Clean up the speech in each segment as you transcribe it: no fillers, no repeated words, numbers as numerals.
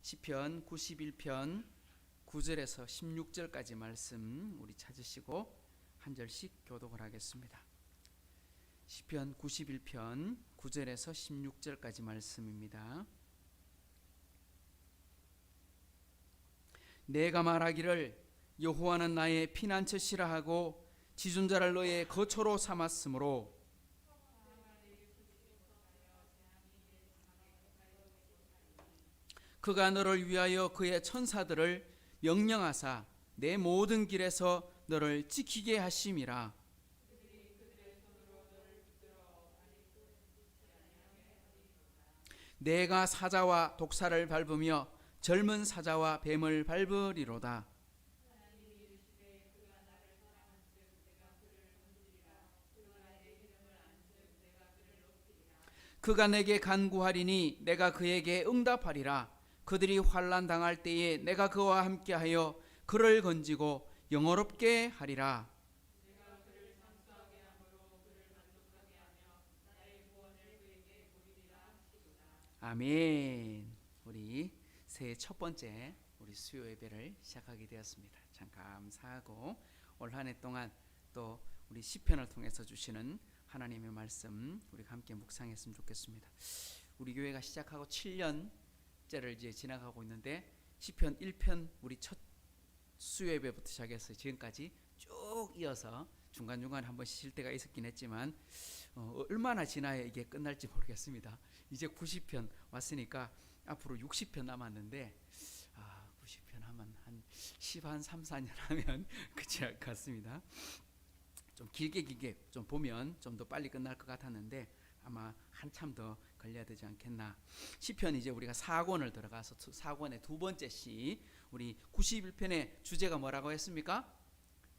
시편 91편 9절에서 16절까지 말씀 우리 찾으시고 한 절씩 교독을 하겠습니다. 시편 91편 9절에서 16절까지 말씀입니다. 내가 말하기를 여호와는 나의 피난처시라 하고 지존자를 너의 거처로 삼았으므로 그가 너를 위하여 그의 천사들을 명령하사 내 모든 길에서 너를 지키게 하심이라. 내가 사자와 독사를 밟으며 젊은 사자와 뱀을 밟으리로다. 그가 내게 간구하리니 내가 그에게 응답하리라. 그들이 환난 당할 때에 내가 그와 함께하여 그를 건지고 영화롭게 하리라. 아멘. 우리 새해 첫 번째 우리 수요 예배를 시작하게 되었습니다. 참 감사하고 올 한 해 동안 또 우리 시편을 통해서 주시는 하나님의 말씀 우리가 함께 묵상했으면 좋겠습니다. 우리 교회가 시작하고 7년째를 이제 지나가고 있는데 시편 1편 우리 첫 수요 예배부터 시작해서 지금까지 쭉 이어서 중간중간 한 번씩 쉴 때가 있었긴 했지만 얼마나 지나야 이게 끝날지 모르겠습니다. 이제 90편 왔으니까 앞으로 60편 남았는데 90편 하면 한 3, 4년 하면 끝이 날 것 같습니다. 좀 길게 좀 보면 좀 더 빨리 끝날 것 같았는데 아마 한참 더 걸려야 되지 않겠나. 시편 이제 우리가 4권을 들어가서 4권의 두 번째 시 우리 91편의 주제가 뭐라고 했습니까?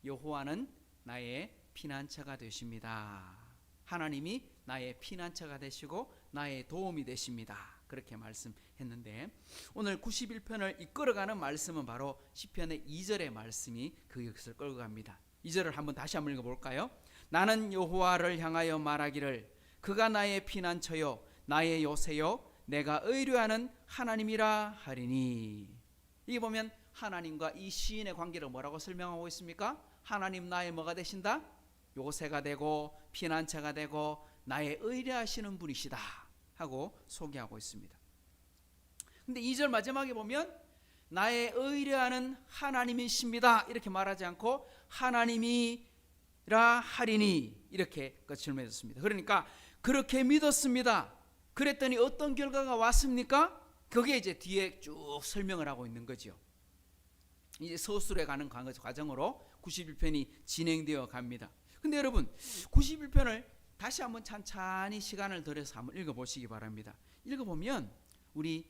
여호와는 나의 피난처가 되십니다. 하나님이 나의 피난처가 되시고 나의 도움이 되십니다. 그렇게 말씀했는데 오늘 91편을 이끌어가는 말씀은 바로 시편의 2절의 말씀이 그것을 끌고 갑니다. 2절을 다시 한번 읽어볼까요? 나는 여호와를 향하여 말하기를 그가 나의 피난처요 나의 요새요 내가 의뢰하는 하나님이라 하리니. 이게 보면 하나님과 이 시인의 관계를 뭐라고 설명하고 있습니까? 하나님 나의 뭐가 되신다? 요새가 되고 피난처가 되고 나의 의뢰하시는 분이시다 하고 소개하고 있습니다. 근데 2절 마지막에 보면 나의 의뢰하는 하나님이십니다 이렇게 말하지 않고 하나님이라 하리니 이렇게 끝을 맺었습니다. 그러니까 그렇게 믿었습니다. 그랬더니 어떤 결과가 왔습니까? 그게 이제 뒤에 쭉 설명을 하고 있는 거죠. 이제 서술에 가는 과정으로 91편이 진행되어 갑니다. 근데 여러분 91편을 다시 한번 찬찬히 시간을 들여서 한번 읽어보시기 바랍니다. 읽어보면 우리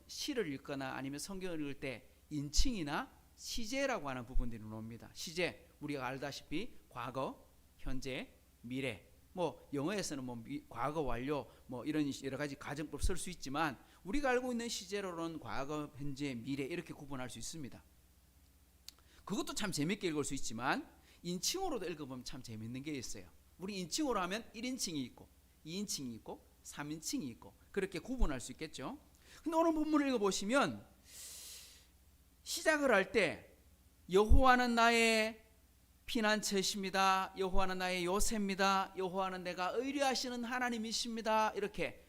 시를 읽거나 아니면 성경을 읽을 때 인칭이나 시제라고 하는 부분들이 나옵니다. 시제 우리가 알다시피 과거, 현재, 미래 뭐 영어에서는 뭐 과거 완료 뭐 이런 여러 가지 가정법 쓸 수 있지만 우리가 알고 있는 시제로는 과거, 현재, 미래 이렇게 구분할 수 있습니다. 그것도 참 재밌게 읽을 수 있지만 인칭으로도 읽어보면 참 재밌는 게 있어요. 우리 인칭으로 하면 1인칭이 있고 2인칭이 있고 3인칭이 있고 그렇게 구분할 수 있겠죠. 근데 오늘 본문을 읽어보시면 시작을 할 때 여호와는 나의 피난처이십니다. 여호와는 나의 요새입니다. 여호와는 내가 의뢰하시는 하나님이십니다. 이렇게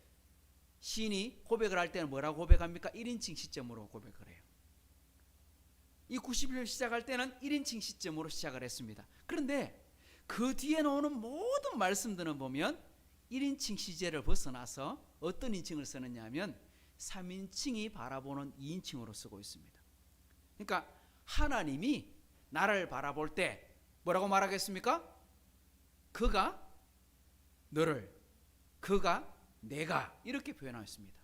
시인이 고백을 할 때는 뭐라고 고백합니까? 1인칭 시점으로 고백을 해요. 이 90일 시작할 때는 1인칭 시점으로 시작을 했습니다. 그런데 그 뒤에 나오는 모든 말씀들은 보면 1인칭 시제를 벗어나서 어떤 인칭을 쓰느냐 하면 3인칭이 바라보는 2인칭으로 쓰고 있습니다. 그러니까 하나님이 나를 바라볼 때 뭐라고 말하겠습니까? 그가 너를, 그가 내가 이렇게 표현하였습니다.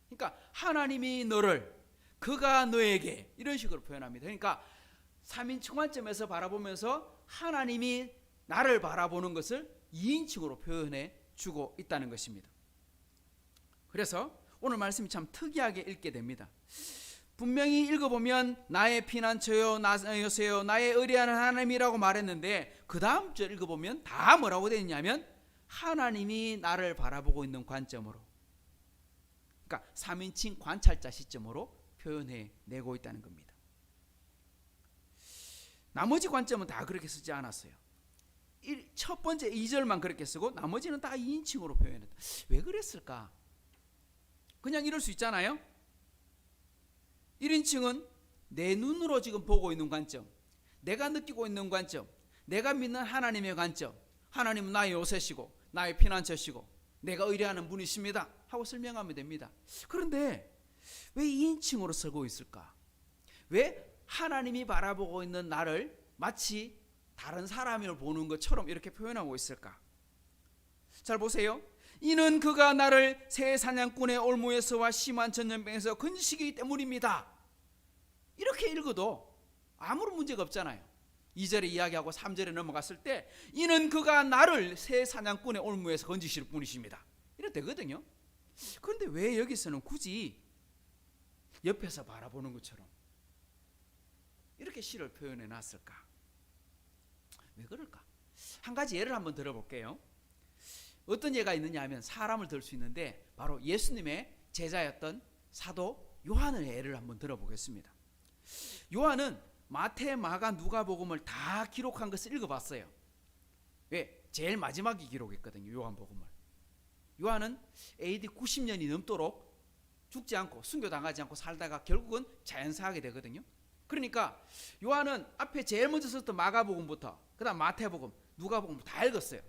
그러니까 하나님이 너를, 그가 너에게 이런 식으로 표현합니다. 그러니까 3인칭 관점에서 바라보면서 하나님이 나를 바라보는 것을 2인칭으로 표현해 주고 있다는 것입니다. 그래서 오늘 말씀이 참 특이하게 읽게 됩니다. 분명히 읽어보면 나의 피난처요 나의 요새요 나의 의뢰하는 하나님이라고 말했는데 그 다음 절 읽어보면 다 뭐라고 되어 있냐면 하나님이 나를 바라보고 있는 관점으로 그러니까 3인칭 관찰자 시점으로 표현해 내고 있다는 겁니다. 나머지 관점은 다 그렇게 쓰지 않았어요. 첫 번째 2절만 그렇게 쓰고 나머지는 다 2인칭으로 표현했다. 왜 그랬을까? 그냥 이럴 수 있잖아요. 1인칭은 내 눈으로 지금 보고 있는 관점, 내가 느끼고 있는 관점, 내가 믿는 하나님의 관점, 하나님은 나의 요새시고 나의 피난처시고 내가 의뢰하는 분이십니다 하고 설명하면 됩니다. 그런데 왜 2인칭으로 쓰고 있을까? 왜 하나님이 바라보고 있는 나를 마치 다른 사람을 보는 것처럼 이렇게 표현하고 있을까? 잘 보세요. 이는 그가 나를 새 사냥꾼의 올무에서와 심한 전염병에서 건지시기 때문입니다. 이렇게 읽어도 아무런 문제가 없잖아요. 2절에 이야기하고 3절에 넘어갔을 때 이는 그가 나를 새 사냥꾼의 올무에서 건지실 분이십니다. 이래 되거든요. 그런데 왜 여기서는 굳이 옆에서 바라보는 것처럼 이렇게 시를 표현해 놨을까? 왜 그럴까? 한 가지 예를 한번 들어볼게요. 어떤 예가 있느냐 하면 사람을 들 수 있는데 바로 예수님의 제자였던 사도 요한의 예를 한번 들어보겠습니다. 요한은 마태, 마가, 누가복음을 다 기록한 것을 읽어봤어요. 왜? 제일 마지막에 기록했거든요. 요한복음을. 요한은 AD 90년이 넘도록 죽지 않고 순교당하지 않고 살다가 결국은 자연사하게 되거든요. 그러니까 요한은 앞에 제일 먼저 썼던 마가복음부터 그 다음 마태복음, 누가복음 다 읽었어요.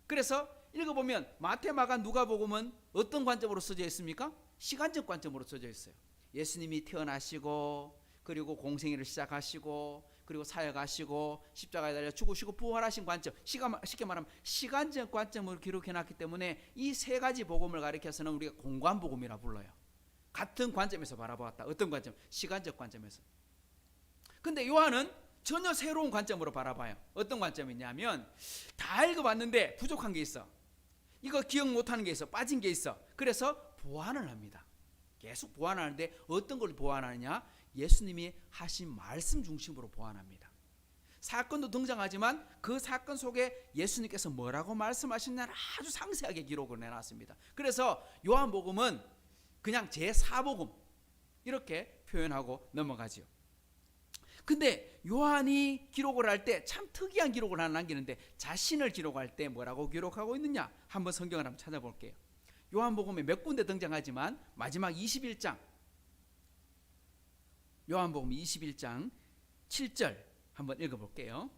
그래서 읽어보면 마태, 마가, 누가복음은 어떤 관점으로 써져 있습니까? 시간적 관점으로 써져 있어요. 예수님이 태어나시고 그리고 공생애를 시작하시고 그리고 사역하시고 십자가에 달려 죽으시고 부활하신 관점, 쉽게 말하면 시간적 관점으로 기록해놨기 때문에 이 세 가지 복음을 가리켜서는 우리가 공관복음이라 불러요. 같은 관점에서 바라보았다. 어떤 관점? 시간적 관점에서. 근데 요한은 전혀 새로운 관점으로 바라봐요. 어떤 관점이냐면 다 읽어봤는데 부족한 게 있어. 이거 기억 못하는 게 있어. 빠진 게 있어. 그래서 보완을 합니다. 계속 보완하는데 어떤 걸 보완하느냐? 예수님이 하신 말씀 중심으로 보완합니다. 사건도 등장하지만 그 사건 속에 예수님께서 뭐라고 말씀하셨냐를 아주 상세하게 기록을 해놨습니다. 그래서 요한복음은 그냥 제4복음 이렇게 표현하고 넘어가죠. 근데 요한이 기록을 할 때 참 특이한 기록을 하나 남기는데 자신을 기록할 때 뭐라고 기록하고 있느냐? 한번 성경을 한번 찾아볼게요. 요한복음에 몇 군데 등장하지만 마지막 21장 요한복음 21장 7절 한번 읽어볼게요.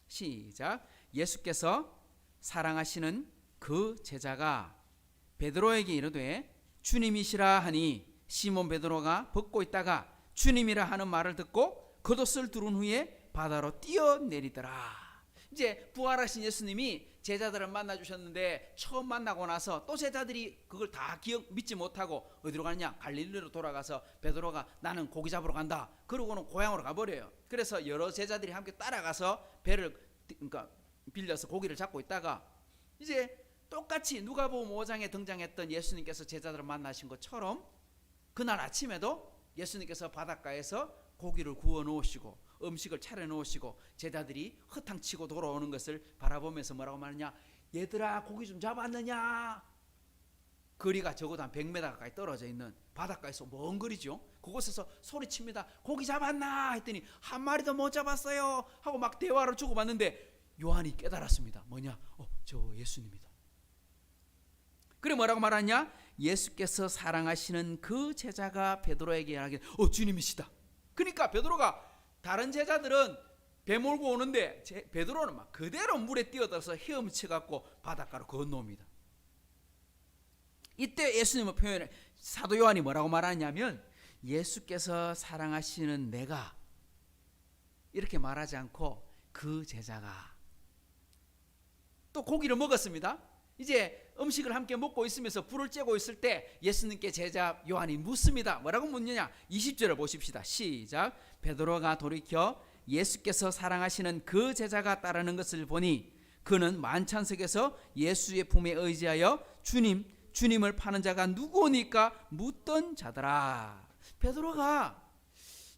시작. 예수께서 사랑하시는 그 제자가 베드로에게 이르되 주님이시라 하니 시몬 베드로가 벗고 있다가 주님이라 하는 말을 듣고 겉옷을 두른 후에 바다로 뛰어내리더라. 이제 부활하신 예수님이 제자들을 만나 주셨는데 처음 만나고 나서 또 제자들이 그걸 다 믿지 못하고 어디로 가느냐? 갈릴리로 돌아가서 베드로가 나는 고기 잡으러 간다. 그러고는 고향으로 가버려요. 그래서 여러 제자들이 함께 따라가서 배를 빌려서 고기를 잡고 있다가 이제 똑같이 누가복음 5장에 등장했던 예수님께서 제자들을 만나신 것처럼 그날 아침에도 예수님께서 바닷가에서 고기를 구워 놓으시고 음식을 차려 놓으시고 제자들이 허탕치고 돌아오는 것을 바라보면서 뭐라고 말하냐? 얘들아 고기 좀 잡았느냐? 거리가 적어도 한 100m 가까이 떨어져 있는 바닷가에서 먼 거리죠. 그곳에서 소리칩니다. 고기 잡았나? 했더니 한 마리도 못 잡았어요 하고 막 대화를 주고받는데 요한이 깨달았습니다. 뭐냐? 저 예수님이다. 그래 뭐라고 말하냐? 예수께서 사랑하시는 그 제자가 베드로에게 이야기해 주님이시다. 그러니까 베드로가 다른 제자들은 배 몰고 오는데 베드로는 막 그대로 물에 뛰어들어서 헤엄쳐갖고 바닷가로 건너옵니다. 이때 예수님의 표현을 사도 요한이 뭐라고 말하냐면 예수께서 사랑하시는 내가 이렇게 말하지 않고 그 제자가 또 고기를 먹었습니다. 이제 음식을 함께 먹고 있으면서 불을 쬐고 있을 때 예수님께 제자 요한이 묻습니다. 뭐라고 묻느냐? 20절을 보십시다. 시작. 베드로가 돌이켜 예수께서 사랑하시는 그 제자가 따르는 것을 보니 그는 만찬석에서 예수의 품에 의지하여 주님을 파는 자가 누구니까 묻던 자더라. 베드로가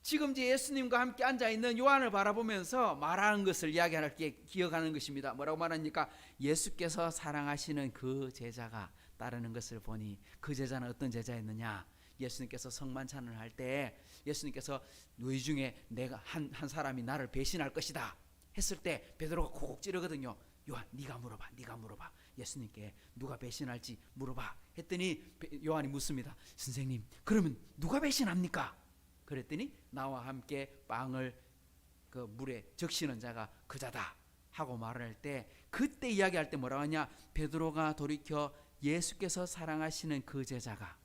지금 이제 예수님과 함께 앉아있는 요한을 바라보면서 말하는 것을 이야기할 때 기억하는 것입니다. 뭐라고 말합니까? 예수께서 사랑하시는 그 제자가 따르는 것을 보니 그 제자는 어떤 제자였느냐? 예수님께서 성만찬을 할 때 예수님께서 너희 중에 내가 한 사람이 나를 배신할 것이다 했을 때 베드로가 콕콕 찌르거든요. 요한 네가 물어봐. 예수님께 누가 배신할지 물어봐 했더니 요한이 묻습니다. 선생님, 그러면 누가 배신합니까? 그랬더니 나와 함께 빵을 그 물에 적시는 자가 그자다 하고 말할 때, 그때 이야기할 때 뭐라고 하냐? 베드로가 돌이켜 예수께서 사랑하시는 그 제자가,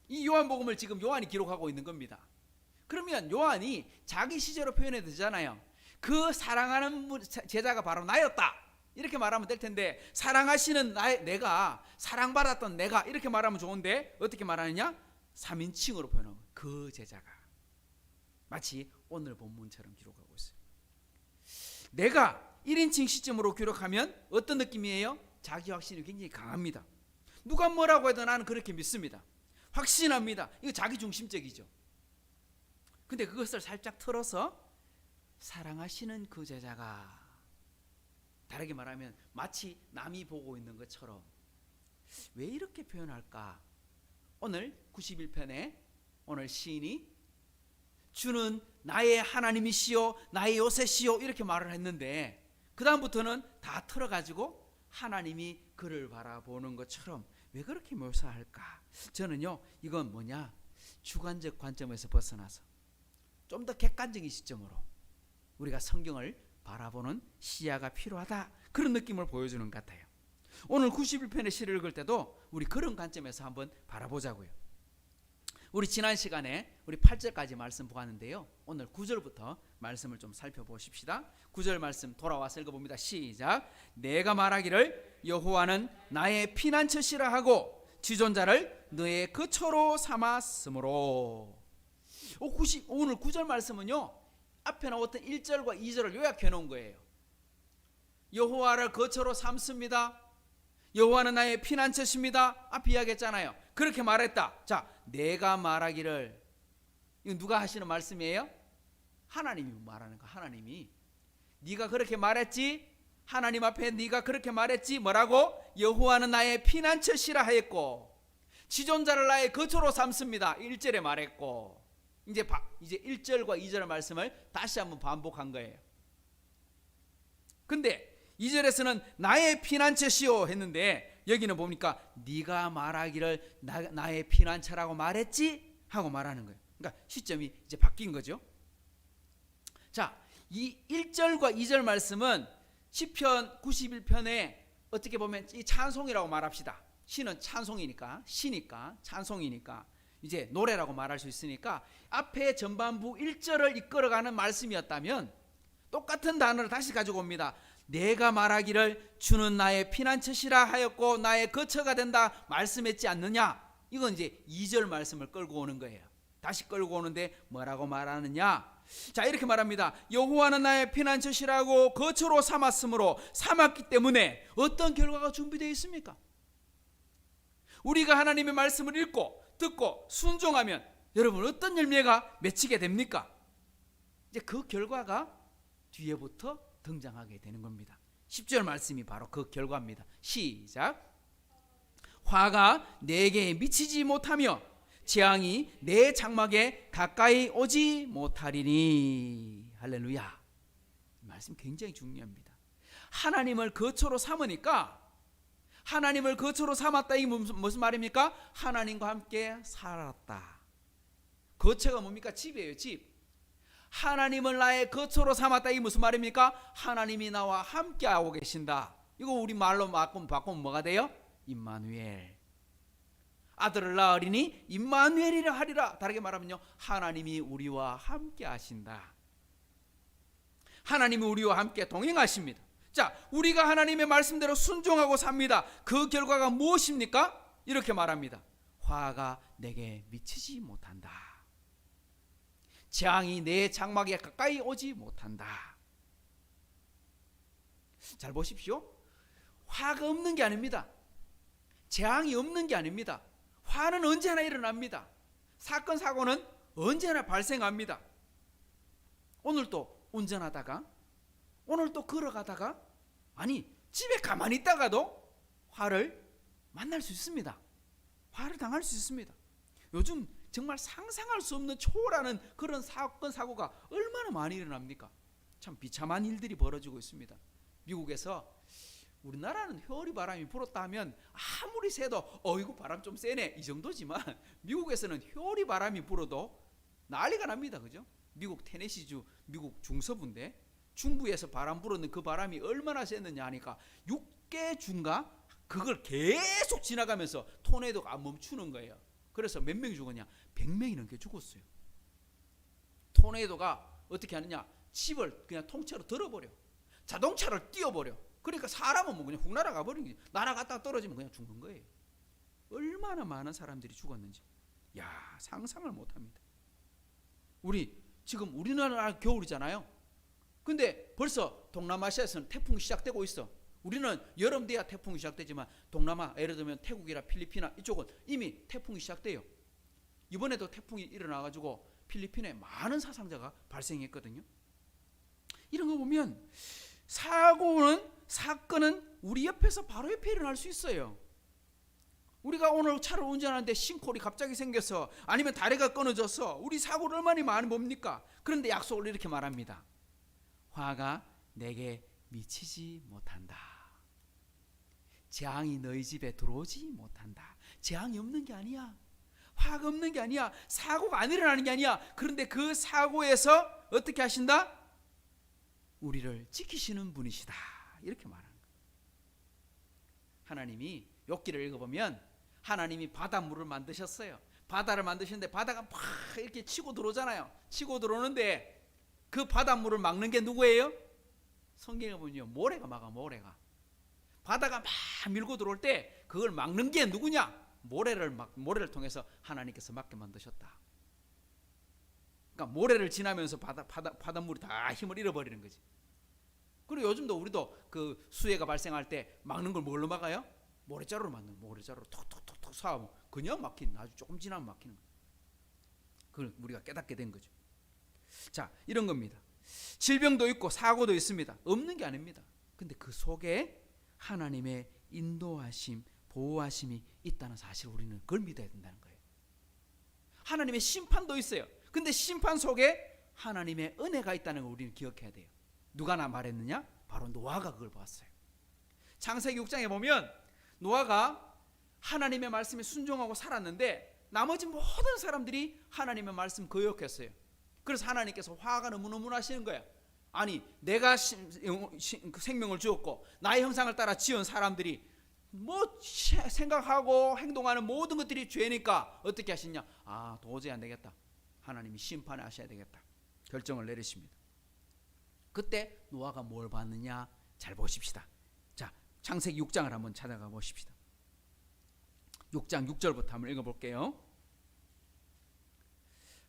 이 요한복음을 지금 요한이 기록하고 있는 겁니다. 그러면 요한이 자기 시제로 표현해도 되잖아요. 그 사랑하는 제자가 바로 나였다 이렇게 말하면 될 텐데, 사랑하시는 내가, 사랑받았던 내가 이렇게 말하면 좋은데 어떻게 말하느냐? 3인칭으로 표현하고 그 제자가, 마치 오늘 본문처럼 기록하고 있어요. 내가 1인칭 시점으로 기록하면 어떤 느낌이에요? 자기 확신이 굉장히 강합니다. 누가 뭐라고 해도 나는 그렇게 믿습니다. 확신합니다. 이거 자기 중심적이죠. 근데 그것을 살짝 틀어서 사랑하시는 그 제자가, 다르게 말하면 마치 남이 보고 있는 것처럼. 왜 이렇게 표현할까? 오늘 91편에 오늘 시인이 주는 나의 하나님이시요 나의 요새시요 이렇게 말을 했는데, 그 다음부터는 다 틀어가지고 하나님이 그를 바라보는 것처럼 왜 그렇게 묘사할까? 저는요, 이건 뭐냐, 주관적 관점에서 벗어나서 좀 더 객관적인 시점으로 우리가 성경을 바라보는 시야가 필요하다, 그런 느낌을 보여주는 것 같아요. 오늘 91편의 시를 읽을 때도 우리 그런 관점에서 한번 바라보자고요. 우리 지난 시간에 우리 8절까지 말씀 보았는데요, 오늘 9절부터 말씀을 좀 살펴보십시다. 9절 말씀 돌아와서 읽어봅니다. 시작. 내가 말하기를 여호와는 나의 피난처시라 하고 지존자를 너의 거처로 삼았으므로. 오늘 9절 말씀은요, 앞에 나왔던 1절과 2절을 요약해 놓은 거예요. 여호와를 거처로 삼습니다. 여호와는 나의 피난처십니다. 앞에 이야기했잖아요. 그렇게 말했다. 자, 내가 말하기를, 이건 누가 하시는 말씀이에요? 하나님이 말하는 거. 하나님이 네가 그렇게 말했지? 하나님 앞에 네가 그렇게 말했지? 뭐라고? 여호와는 나의 피난처시라 하였고 지존자를 나의 거처로 삼습니다. 1절에 말했고, 이제 1절과 2절의 말씀을 다시 한번 반복한 거예요. 근데 2절에서는 나의 피난처시오 했는데, 여기는 보니까 네가 말하기를 나의 피난처라고 말했지? 하고 말하는 거예요. 그러니까 시점이 이제 바뀐 거죠. 자, 이 1절과 2절 말씀은 시편 91편에 어떻게 보면 이 찬송이라고 말합시다. 시는 찬송이니까, 시니까, 찬송이니까 이제 노래라고 말할 수 있으니까 앞에 전반부 1절을 이끌어가는 말씀이었다면 똑같은 단어를 다시 가지고 옵니다. 내가 말하기를 주는 나의 피난처시라 하였고 나의 거처가 된다 말씀했지 않느냐? 이건 이제 2절 말씀을 끌고 오는 거예요. 다시 끌고 오는데 뭐라고 말하느냐? 자, 이렇게 말합니다. 여호와는 나의 피난처시라고 거처로 삼았기 때문에 어떤 결과가 준비되어 있습니까? 우리가 하나님의 말씀을 읽고 듣고 순종하면 여러분 어떤 열매가 맺히게 됩니까? 이제 그 결과가 뒤에부터 등장하게 되는 겁니다. 10절 말씀이 바로 그 결과입니다. 시작. 화가 내게 미치지 못하며 재앙이 내 장막에 가까이 오지 못하리니. 할렐루야. 이 말씀 굉장히 중요합니다. 하나님을 거처로 삼으니까, 하나님을 거처로 삼았다, 이 무슨 말입니까? 하나님과 함께 살았다. 거처가 뭡니까? 집이에요. 집. 하나님을 나의 거처로 삼았다, 이 무슨 말입니까? 하나님이 나와 함께하고 계신다. 이거 우리 말로 바꾸면 뭐가 돼요? 임마누엘. 아들을 낳으리니 임마누엘이라 하리라. 다르게 말하면요, 하나님이 우리와 함께 하신다. 하나님이 우리와 함께 동행하십니다. 자, 우리가 하나님의 말씀대로 순종하고 삽니다. 그 결과가 무엇입니까? 이렇게 말합니다. 화가 내게 미치지 못한다. 재앙이 내 장막에 가까이 오지 못한다. 잘 보십시오. 화가 없는 게 아닙니다. 재앙이 없는 게 아닙니다. 화는 언제나 일어납니다. 사건 사고는 언제나 발생합니다. 오늘 또 운전하다가, 오늘 또 걸어가다가, 아니 집에 가만히 있다가도 화를 만날 수 있습니다. 화를 당할 수 있습니다. 요즘 정말 상상할 수 없는 초월하는 그런 사건 사고가 얼마나 많이 일어납니까? 참 비참한 일들이 벌어지고 있습니다. 미국에서 우리나라는 회오리 바람이 불었다 하면 아무리 새도 어이구 바람 좀 세네 이 정도지만 미국에서는 회오리 바람이 불어도 난리가 납니다. 그죠? 미국 테네시주 미국 중서부인데 중부에서 바람 불었는 그 바람이 얼마나 셌느냐 하니까 6개 주인가 그걸 계속 지나가면서 토네이도가 안 멈추는 거예요. 그래서 몇 명이 죽었냐? 100명이 넘게 죽었어요. 토네이도가 어떻게 하느냐? 집을 그냥 통째로 들어버려. 자동차를 띄워버려. 그러니까 사람은 뭐 그냥 훅 날아가 버리는 거지. 날아갔다가 떨어지면 그냥 죽는 거예요. 얼마나 많은 사람들이 죽었는지. 야, 상상을 못합니다. 우리 지금 우리나라 겨울이잖아요. 근데 벌써 동남아시아에서는 태풍이 시작되고 있어. 우리는 여름 돼야 태풍이 시작되지만 동남아 예를 들면 태국이나 필리핀이나 이쪽은 이미 태풍이 시작돼요. 이번에도 태풍이 일어나가지고 필리핀에 많은 사상자가 발생했거든요. 이런 거 보면 사건은 우리 옆에서 바로 옆에 일어날 수 있어요. 우리가 오늘 차를 운전하는데 싱크홀이 갑자기 생겨서 아니면 다리가 끊어져서 우리 사고를 얼마나 많이 봅니까? 그런데 약속을 이렇게 말합니다. 화가 내게 미치지 못한다. 재앙이 너희 집에 들어오지 못한다. 재앙이 없는 게 아니야. 화가 없는 게 아니야. 사고가 안 일어나는 게 아니야. 그런데 그 사고에서 어떻게 하신다? 우리를 지키시는 분이시다. 이렇게 말하는 거예요. 하나님이 욥기를 읽어보면 하나님이 바닷물을 만드셨어요. 바다를 만드시는데 바다가 막 이렇게 치고 들어오잖아요. 치고 들어오는데 그 바닷물을 막는 게 누구예요? 성경에 보면요, 모래가 막아. 모래가 바다가 막 밀고 들어올 때 그걸 막는 게 누구냐? 모래를 통해서 하나님께서 막게 만드셨다. 그러니까 모래를 지나면서 바닷물이 다 힘을 잃어버리는 거지. 그리고 요즘도 우리도 그 수해가 발생할 때 막는 걸 뭘로 막아요? 모래자루로 막는 거예요. 모래자루로 톡톡톡톡 쏴면 그냥 막히는, 아주 조금 지나면 막히는 거예요. 그걸 우리가 깨닫게 된 거죠. 자, 이런 겁니다. 질병도 있고 사고도 있습니다. 없는 게 아닙니다. 근데 그 속에 하나님의 인도하심, 보호하심이 있다는 사실을 우리는 그걸 믿어야 된다는 거예요. 하나님의 심판도 있어요. 근데 심판 속에 하나님의 은혜가 있다는 걸 우리는 기억해야 돼요. 누가 말했느냐? 바로 노아가 그걸 봤어요. 창세기 6장에 보면 노아가 하나님의 말씀에 순종하고 살았는데 나머지 모든 사람들이 하나님의 말씀 거역했어요. 그래서 하나님께서 화가 너무너무 나시는 거예요. 아니, 내가 생명을 주었고 나의 형상을 따라 지은 사람들이 뭐 생각하고 행동하는 모든 것들이 죄니까 어떻게 하시냐? 아, 도저히 안 되겠다. 하나님이 심판을 하셔야 되겠다. 결정을 내리십니다. 그때 노아가 뭘 봤느냐? 잘 보십시다. 자, 창세기 6장을 한번 찾아가 보십시다. 6장 6절부터 한번 읽어볼게요.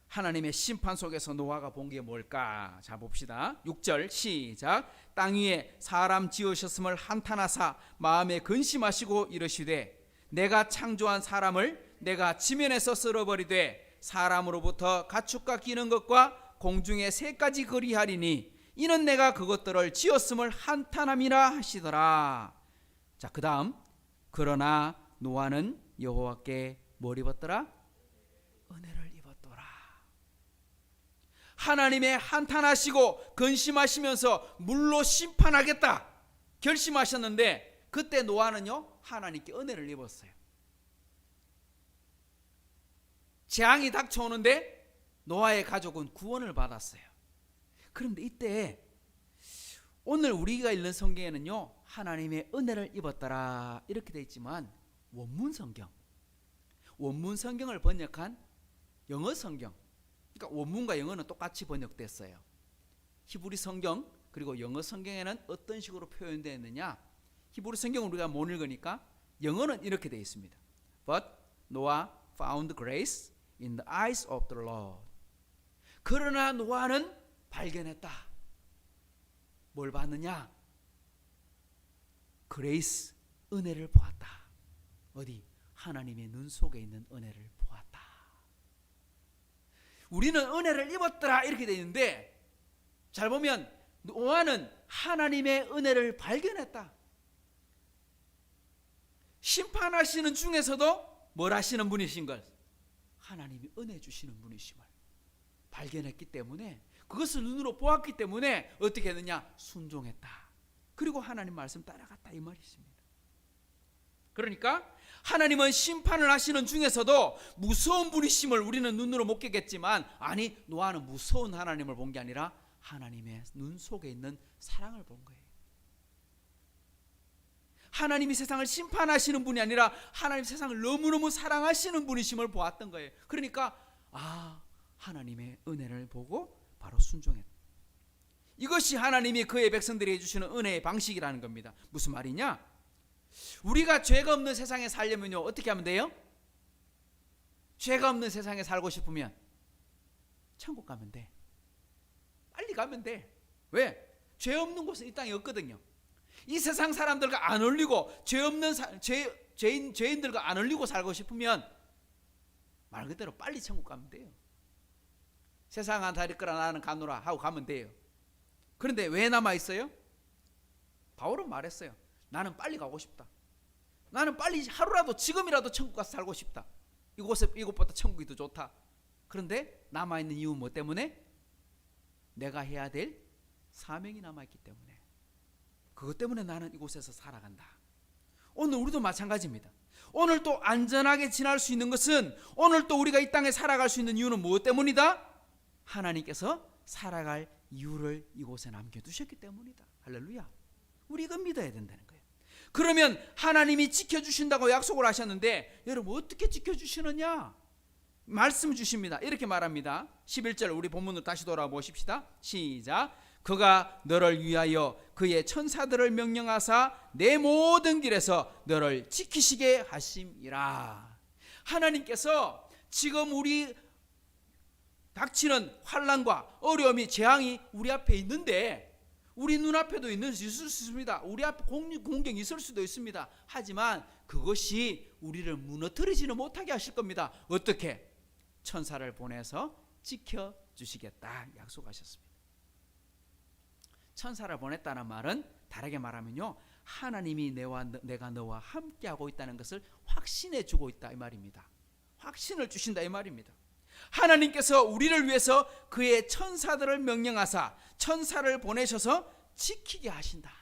하나님의 심판 속에서 노아가 본 게 뭘까? 자, 봅시다. 6절 시작. 땅 위에 사람 지으셨음을 한탄하사 마음에 근심하시고 이르시되 내가 창조한 사람을 내가 지면에서 쓸어버리되 사람으로부터 가축과 기는 것과 공중의 새까지 그리하리니 이는 내가 그것들을 지었음을 한탄함이라 하시더라. 자, 그 다음 그러나 노아는 여호와께 뭘 입었더라? 은혜를 입었더라. 하나님의 한탄하시고 근심하시면서 물로 심판하겠다 결심하셨는데 그때 노아는요 하나님께 은혜를 입었어요. 재앙이 닥쳐오는데 노아의 가족은 구원을 받았어요. 그런데 이때 오늘 우리가 읽는 성경에는요 하나님의 은혜를 입었더라 이렇게 되어 있지만 원문 성경을 번역한 영어 성경, 그러니까 원문과 영어는 똑같이 번역됐어요. 히브리 성경 그리고 영어 성경에는 어떤 식으로 표현되어 있느냐? 히브리 성경을 우리가 못 읽으니까 영어는 이렇게 되어 있습니다. But Noah found grace in the eyes of the Lord. 그러나 노아는 발견했다. 뭘 봤느냐? 그레이스, 은혜를 보았다. 어디? 하나님의 눈 속에 있는 은혜를 보았다. 우리는 은혜를 입었더라 이렇게 되어 있는데 잘 보면 노아는 하나님의 은혜를 발견했다. 심판하시는 중에서도 뭘 하시는 분이신 걸, 하나님이 은혜 주시는 분이심을 발견했기 때문에, 그것을 눈으로 보았기 때문에 어떻게 했느냐? 순종했다. 그리고 하나님 말씀 따라갔다, 이 말이 있습니다. 그러니까 하나님은 심판을 하시는 중에서도 무서운 분이심을 우리는 눈으로 못 깨겠지만, 아니, 노아는 무서운 하나님을 본 게 아니라 하나님의 눈 속에 있는 사랑을 본 거예요. 하나님이 세상을 심판하시는 분이 아니라 하나님 세상을 너무너무 사랑하시는 분이심을 보았던 거예요. 그러니까 하나님의 은혜를 보고 바로 순종했다. 이것이 하나님이 그의 백성들에게 주시는 은혜의 방식이라는 겁니다. 무슨 말이냐? 우리가 죄가 없는 세상에 살려면요, 어떻게 하면 돼요? 죄가 없는 세상에 살고 싶으면 천국 가면 돼. 빨리 가면 돼. 왜? 죄 없는 곳은 이 땅에 없거든요. 이 세상 사람들과 안 어울리고 죄인들과 안 어울리고 살고 싶으면 말 그대로 빨리 천국 가면 돼요. 세상 한 다리 끌어 나는 가노라 하고 가면 돼요. 그런데 왜 남아 있어요? 바울은 말했어요. 나는 빨리 가고 싶다. 나는 빨리 하루라도, 지금이라도 천국 가서 살고 싶다. 이곳보다 천국이 더 좋다. 그런데 남아 있는 이유 뭐 때문에? 내가 해야 될 사명이 남아 있기 때문에. 그것 때문에 나는 이곳에서 살아간다. 오늘 우리도 마찬가지입니다. 오늘 또 안전하게 지날 수 있는 것은, 오늘 또 우리가 이 땅에 살아갈 수 있는 이유는 무엇 때문이다? 하나님께서 살아갈 이유를 이곳에 남겨두셨기 때문이다. 할렐루야. 우리 이거 믿어야 된다는 거예요. 그러면 하나님이 지켜주신다고 약속을 하셨는데, 여러분 어떻게 지켜주시느냐? 말씀 주십니다. 이렇게 말합니다. 11절 우리 본문으로 다시 돌아보십시다. 시작. 그가 너를 위하여 그의 천사들을 명령하사 내 모든 길에서 너를 지키시게 하심이라. 하나님께서 지금 우리 닥치는 환난과 어려움이, 재앙이 우리 앞에 있는데, 우리 눈앞에도 있을 수 있습니다. 우리 앞에 공경이 있을 수도 있습니다. 하지만 그것이 우리를 무너뜨리지는 못하게 하실 겁니다. 어떻게? 천사를 보내서 지켜주시겠다 약속하셨습니다. 천사를 보냈다는 말은 다르게 말하면요, 하나님이 내가 너와 함께하고 있다는 것을 확신해 주고 있다, 이 말입니다. 확신을 주신다, 이 말입니다. 하나님께서 우리를 위해서 그의 천사들을 명령하사 천사를 보내셔서 지키게 하신다.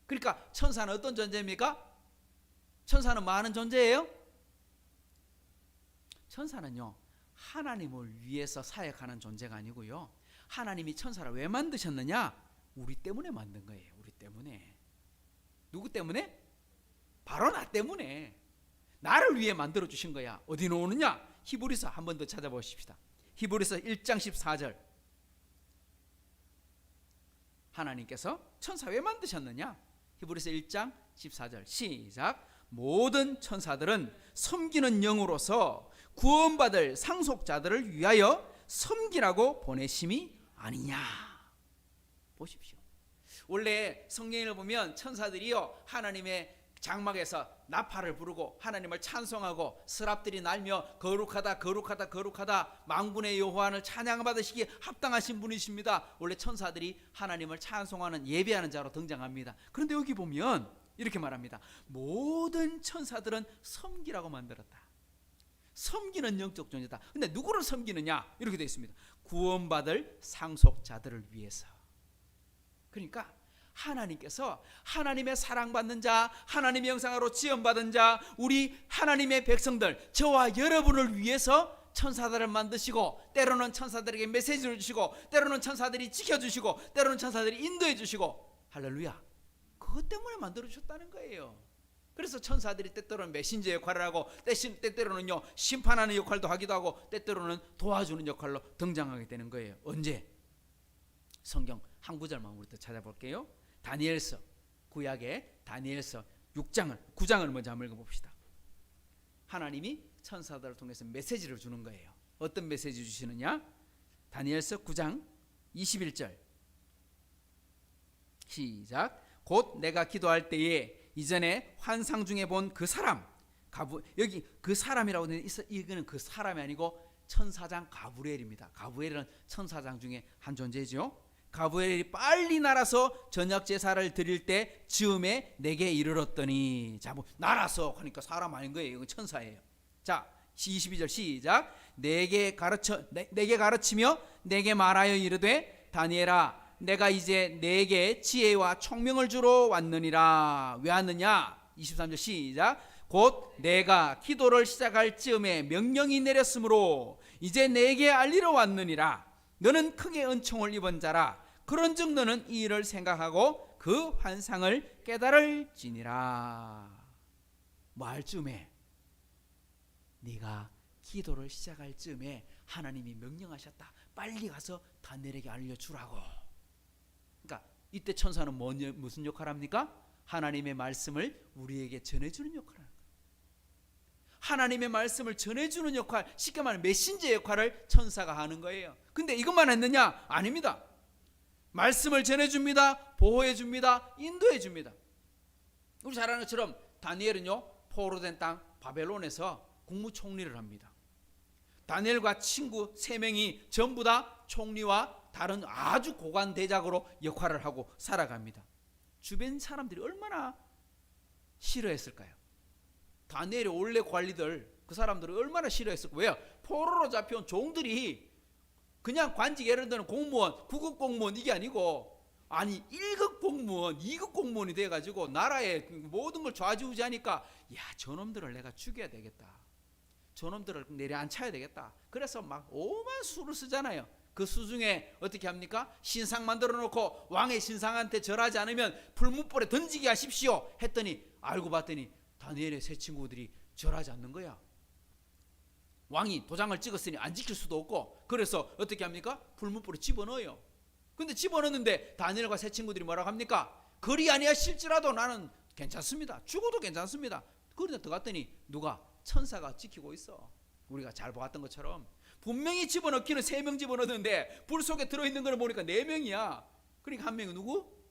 그러니까 천사는 어떤 존재입니까? 천사는 뭐 하는 존재예요? 천사는요, 하나님을 위해서 사역하는 존재가 아니고요, 하나님이 천사를 왜 만드셨느냐? 우리 때문에 만든 거예요. 우리 때문에. 누구 때문에? 바로 나 때문에. 나를 위해 만들어 주신 거야. 어디 나오느냐? 히브리서 한 번 더 찾아보십시다. 히브리서 1장 14절. 하나님께서 천사 왜 만드셨느냐? 히브리서 1장 14절 시작. 모든 천사들은 섬기는 영으로서 구원받을 상속자들을 위하여 섬기라고 보내심이 아니냐. 보십시오. 원래 성경을 보면 천사들이요, 하나님의 장막에서 나팔을 부르고 하나님을 찬송하고 스랍들이 날며 거룩하다 거룩하다 거룩하다 만군의 여호와를 찬양받으시기에 합당하신 분이십니다. 원래 천사들이 하나님을 찬송하는, 예배하는 자로 등장합니다. 그런데 여기 보면 이렇게 말합니다. 모든 천사들은 섬기라고 만들었다. 섬기는 영적 존재다. 근데 누구를 섬기느냐? 이렇게 되어 있습니다. 구원받을 상속자들을 위해서. 그러니까 하나님께서 하나님의 사랑받는 자, 하나님의 형상으로 지음받은 자, 우리 하나님의 백성들, 저와 여러분을 위해서 천사들을 만드시고, 때로는 천사들에게 메시지를 주시고, 때로는 천사들이 지켜주시고, 때로는 천사들이 인도해 주시고, 할렐루야. 그것 때문에 만들어 주셨다는 거예요. 그래서 천사들이 때때로는 메신저 역할을 하고, 때때로는요 심판하는 역할도 하기도 하고, 때때로는 도와주는 역할로 등장하게 되는 거예요. 언제? 성경 한 구절만 우리 또 찾아볼게요. 다니엘서, 구약의 다니엘서 9장을 먼저 한번 읽어봅시다. 하나님이 천사들을 통해서 메시지를 주는 거예요. 어떤 메시지 주시느냐? 다니엘서 9장 21절 시작. 곧 내가 기도할 때에 이전에 환상 중에 본 그 사람, 여기 그 사람이라고 하는, 이거는 그 사람이 아니고 천사장 가브리엘입니다. 가브리엘은 천사장 중에 한 존재죠. 가브리엘이 빨리 날아서 저녁 제사를 드릴 때 즈음에 내게 이르렀더니, 자, 뭐 날아서 하니까 사람 아닌 거예요. 이거 천사예요. 자, 22절 시작. 내게 가르치며 내게 말하여 이르되 다니엘아, 내가 이제 내게 지혜와 총명을 주러 왔느니라. 왜 왔느냐? 23절 시작. 곧 내가 기도를 시작할 즈음에 명령이 내렸으므로 이제 내게 알리러 왔느니라. 너는 크게 은총을 입은 자라. 그런즉 너는 이 일을 생각하고 그 환상을 깨달을지니라. 뭐 할 즈음에? 네가 기도를 시작할 즈음에 하나님이 명령하셨다. 빨리 가서 다니엘에게 알려주라고. 그러니까 이때 천사는 무슨 역할을 합니까? 하나님의 말씀을 우리에게 전해주는 역할을 합니다. 하나님의 말씀을 전해주는 역할, 쉽게 말하면 메신저 역할을 천사가 하는 거예요. 근데 이것만 했느냐? 아닙니다. 말씀을 전해줍니다. 보호해줍니다. 인도해줍니다. 우리 잘 아는 것처럼 다니엘은요, 포로된 땅 바벨론에서 국무총리를 합니다. 다니엘과 친구 3명이 전부 다 총리와 다른 아주 고관 대작으로 역할을 하고 살아갑니다. 주변 사람들이 얼마나 싫어했을까요? 다니엘의 원래 관리들, 그 사람들은 얼마나 싫어했을까요? 왜요? 포로로 잡혀온 종들이 그냥 관직, 예를 들면 공무원, 9급 공무원 이게 아니고, 아니 1급 공무원, 2급 공무원이 돼가지고 나라의 모든 걸 좌지우지하니까, 야, 저놈들을 내가 죽여야 되겠다, 저놈들을 내려앉혀야 되겠다. 그래서 막 오만 수를 쓰잖아요. 그 수 중에 어떻게 합니까? 신상 만들어 놓고 왕의 신상한테 절하지 않으면 풀무불에 던지게 하십시오 했더니, 알고 봤더니 다니엘의 세 친구들이 절하지 않는 거야. 왕이 도장을 찍었으니 안 지킬 수도 없고, 그래서 어떻게 합니까? 풀무불에 집어넣어요. 근데 집어넣는데 다니엘과 세 친구들이 뭐라고 합니까? 그리 아니하실지라도 나는 괜찮습니다. 죽어도 괜찮습니다. 그런데 들어갔더니 누가? 천사가 지키고 있어. 우리가 잘 보았던 것처럼 분명히 집어넣기는 3명 집어넣었는데 불 속에 들어있는 걸 보니까 4명이야. 그러니까 한 명은 누구?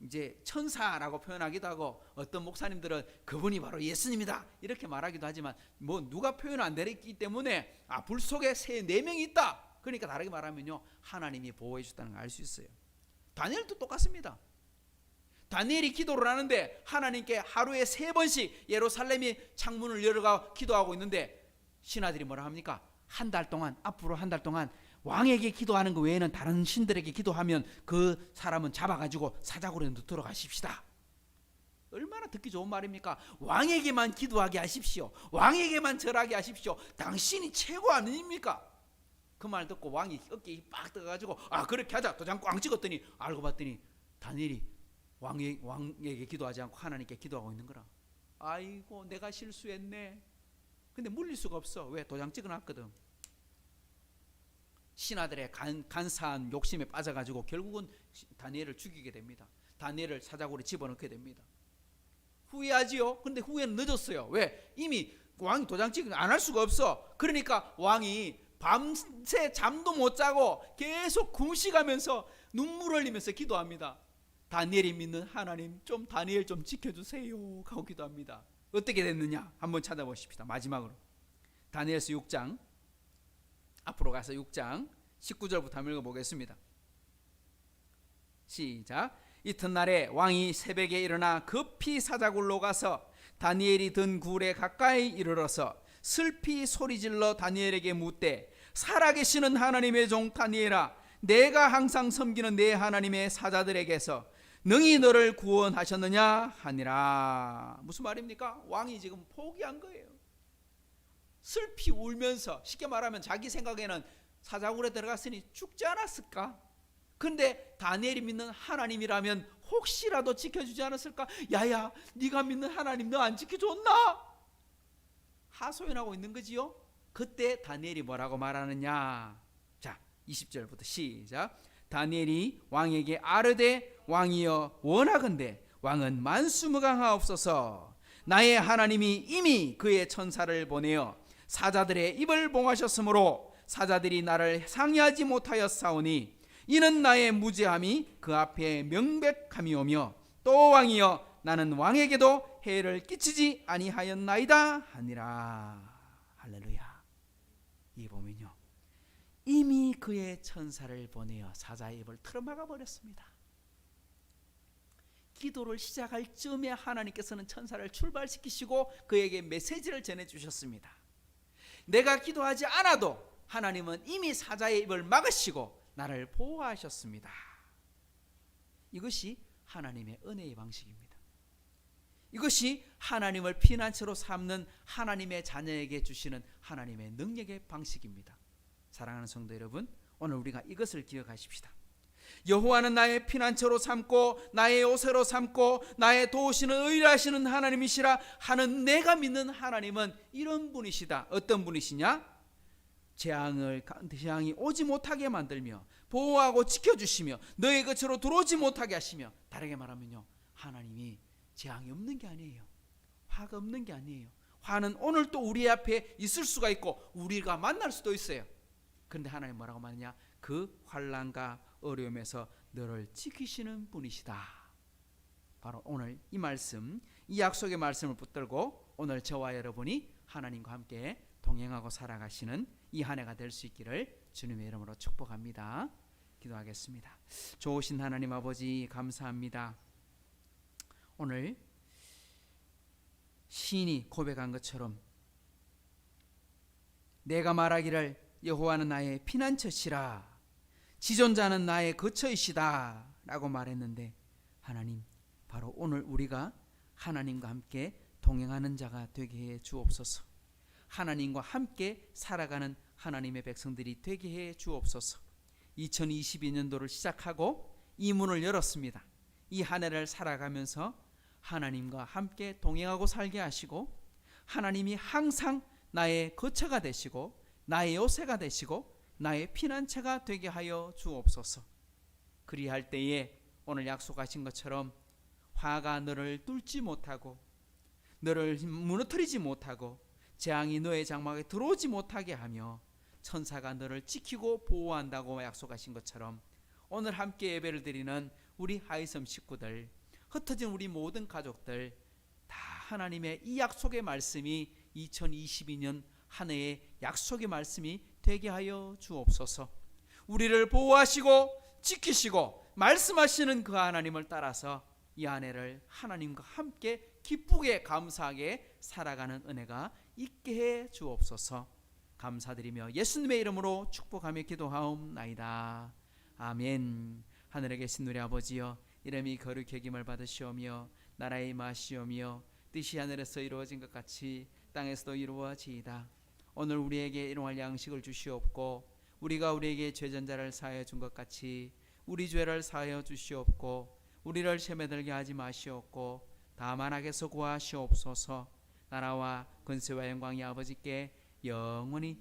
이제 천사라고 표현하기도 하고, 어떤 목사님들은 그분이 바로 예수님이다 이렇게 말하기도 하지만, 뭐 누가 표현 안 되기 때문에 불 속에 4명이 있다. 그러니까 다르게 말하면요, 하나님이 보호해 주셨다는 걸 알 수 있어요. 다니엘도 똑같습니다. 다니엘이 기도를 하는데 하나님께 하루에 3번씩 예루살렘이 창문을 열어가 기도하고 있는데, 신하들이 뭐라 합니까? 한 달 동안, 앞으로 한 달 동안 왕에게 기도하는 것 외에는 다른 신들에게 기도하면 그 사람은 잡아가지고 사자굴에 넣도록 하십시다. 얼마나 듣기 좋은 말입니까? 왕에게만 기도하게 하십시오. 왕에게만 절하게 하십시오. 당신이 최고 아닙니까? 그 말 듣고 왕이 어깨에 빡 떠가지고, 그렇게 하자, 도장 꽝 찍었더니 알고 봤더니 다니엘이 왕에게 기도하지 않고 하나님께 기도하고 있는 거라. 아이고, 내가 실수했네. 근데 물릴 수가 없어. 왜? 도장 찍어놨거든. 신하들의 간사한 욕심에 빠져가지고 결국은 다니엘을 죽이게 됩니다. 다니엘을 사자굴에 집어넣게 됩니다. 후회하지요? 근데 후회는 늦었어요. 왜? 이미 왕이 도장 찍으면 안 할 수가 없어. 그러니까 왕이 밤새 잠도 못 자고 계속 금식하면서 눈물 흘리면서 기도합니다. 다니엘이 믿는 하나님, 좀 다니엘 좀 지켜주세요 하고 기도합니다. 어떻게 됐느냐 한번 찾아보십시다. 마지막으로 다니엘서 6장, 앞으로 가서 6장 19절부터 한번 읽어보겠습니다. 시작. 이튿날에 왕이 새벽에 일어나 급히 사자굴로 가서 다니엘이 든 굴에 가까이 이르러서 슬피 소리질러 다니엘에게 묻되, 살아계시는 하나님의 종 다니엘아, 내가 항상 섬기는 내 하나님의 사자들에게서 능히 너를 구원하셨느냐 하니라. 무슨 말입니까? 왕이 지금 포기한 거예요. 슬피 울면서, 쉽게 말하면 자기 생각에는 사자굴에 들어갔으니 죽지 않았을까? 근데 다니엘이 믿는 하나님이라면 혹시라도 지켜주지 않았을까? 야야, 네가 믿는 하나님 너 안 지켜줬나? 하소연하고 있는 거지요. 그때 다니엘이 뭐라고 말하느냐? 자, 20절부터 시작. 다니엘이 왕에게 아르되, 왕이여 원하건대 왕은 만수무강하옵소서. 나의 하나님이 이미 그의 천사를 보내어 사자들의 입을 봉하셨으므로 사자들이 나를 상의하지 못하였사오니 이는 나의 무죄함이 그 앞에 명백함이오며, 또 왕이여 나는 왕에게도 해를 끼치지 아니하였나이다 하니라. 할렐루야. 이 보면요, 이미 그의 천사를 보내어 사자의 입을 틀어막아 버렸습니다. 기도를 시작할 즈음에 하나님께서는 천사를 출발시키시고 그에게 메시지를 전해주셨습니다. 내가 기도하지 않아도 하나님은 이미 사자의 입을 막으시고 나를 보호하셨습니다. 이것이 하나님의 은혜의 방식입니다. 이것이 하나님을 피난처로 삼는 하나님의 자녀에게 주시는 하나님의 능력의 방식입니다. 사랑하는 성도 여러분, 오늘 우리가 이것을 기억하십시다. 여호와는 나의 피난처로 삼고 나의 요새로 삼고 나의 도우시는 의뢰하시는 하나님이시라 하는 내가 믿는 하나님은 이런 분이시다. 어떤 분이시냐? 재앙이 오지 못하게 만들며 보호하고 지켜주시며 너의 곁으로 들어오지 못하게 하시며, 다르게 말하면요, 하나님이 재앙이 없는 게 아니에요. 화가 없는 게 아니에요. 화는 오늘 또 우리 앞에 있을 수가 있고 우리가 만날 수도 있어요. 그런데 하나님 뭐라고 말하냐? 그 환난과 어려움에서 너를 지키시는 분이시다. 바로 오늘 이 말씀, 이 약속의 말씀을 붙들고 오늘 저와 여러분이 하나님과 함께 동행하고 살아가시는 이 한 해가 될 수 있기를 주님의 이름으로 축복합니다. 기도하겠습니다. 좋으신 하나님 아버지, 감사합니다. 오늘 시인이 고백한 것처럼 내가 말하기를 여호와는 나의 피난처시라, 지존자는 나의 거처이시다 라고 말했는데, 하나님, 바로 오늘 우리가 하나님과 함께 동행하는 자가 되게 해 주옵소서. 하나님과 함께 살아가는 하나님의 백성들이 되게 해 주옵소서. 2022년도를 시작하고 이 문을 열었습니다. 이 한 해를 살아가면서 하나님과 함께 동행하고 살게 하시고, 하나님이 항상 나의 거처가 되시고 나의 요새가 되시고 나의 피난처가 되게 하여 주옵소서. 그리할 때에 오늘 약속하신 것처럼 화가 너를 뚫지 못하고 너를 무너뜨리지 못하고 재앙이 너의 장막에 들어오지 못하게 하며 천사가 너를 지키고 보호한다고 약속하신 것처럼 오늘 함께 예배를 드리는 우리 하이섬 식구들, 흩어진 우리 모든 가족들 다 하나님의 이 약속의 말씀이 2022년 한 해의 약속의 말씀이 되게 하여 주옵소서. 우리를 보호하시고 지키시고 말씀하시는 그 하나님을 따라서 이 한 해를 하나님과 함께 기쁘게 감사하게 살아가는 은혜가 있게 해 주옵소서. 감사드리며 예수님의 이름으로 축복하며 기도하옵나이다. 아멘. 하늘에 계신 우리 아버지여, 이름이 거룩히 여김을 받으시오며 나라의 임하시오며 뜻이 하늘에서 이루어진 것 같이 땅에서도 이루어지이다. 오늘 우리에게 일용할 양식을 주시옵고 우리가 우리에게 죄전자를 사하여 준 것 같이 우리 죄를 사하여 주시옵고 우리를 시험에 들게 하지 마시옵고 다만 악에서 구하시옵소서. 나라와 권세와 영광이 아버지께 영원히